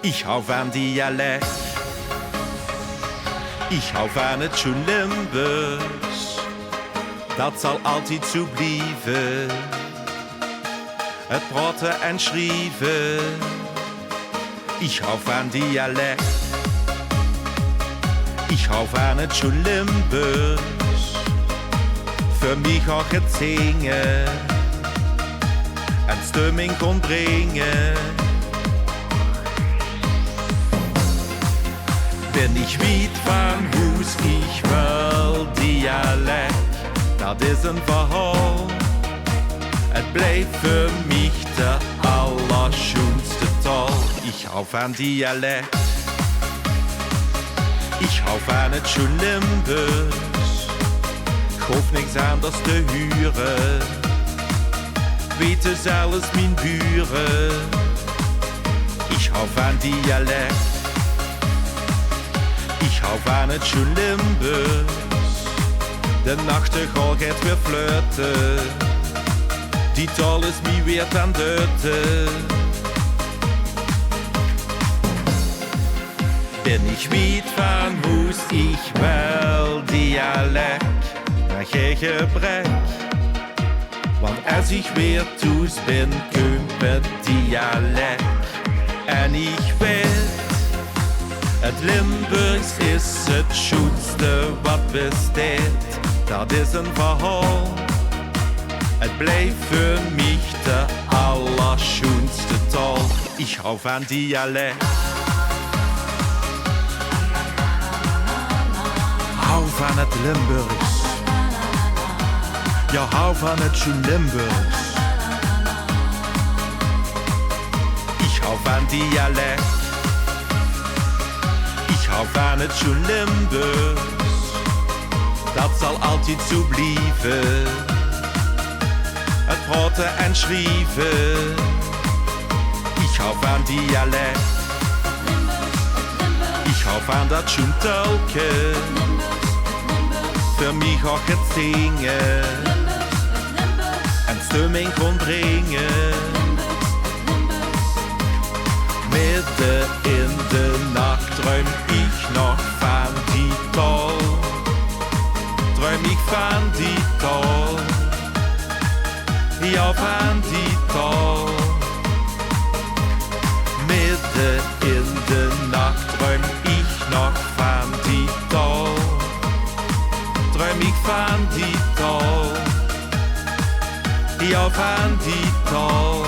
Ich hou van dialect. Ich hou van het schoen Limburgs. Dat zal altijd zo blijven. Het praten en schrijven. Ich hou van dialect. Ich hou van het schoen Limburgs. Für mich auch het zingen. En stemming kon brengen. Wenn ich weit van Hus, ich will Dialekt. Dat is een verhaal. Het blijft für mich der allerschönste Tal. Ich hou van Dialekt. Ich hou van het schoen Limburgs. Ik hoef niks anders te huren. Weten zelfs mijn buren. Ich hou van Dialekt. Ich hou van het schoen Limburgs. De nachtegaal gaat weer fluiten. Die taal is mij weer aan duiten. Bin ich weit van Hus, ich will Dialekt nach je gebrek. Want als ich weer thuis bin, kommt met Dialekt. En ich weet, het Limburgs is het schoonste wat besteedt. Dat is een verhaal. Het blijft für mich de allerschönste Taal. Ich hou van Dialekt. Hou van het Limburgs. Ja, hou van het schoen Limburgs. Ich hou van Dialekt. Ich hou van het schoen Limburgs. Dat zal altijd zo blijven. Het praten en schrijven. Ich hou van Dialekt. Ich hou van dat schoen tolken. Für mich auch het zingen. En stemming kon brengen. Midden in de nacht träum ich noch van die Taal. Träum ich van die Taal. Ja, van die Taal. Midden in de nacht träum ich noch van die Taal. Träum ich van die Taal. Ja, van die Taal.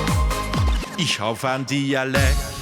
Ich hou van Dialekt.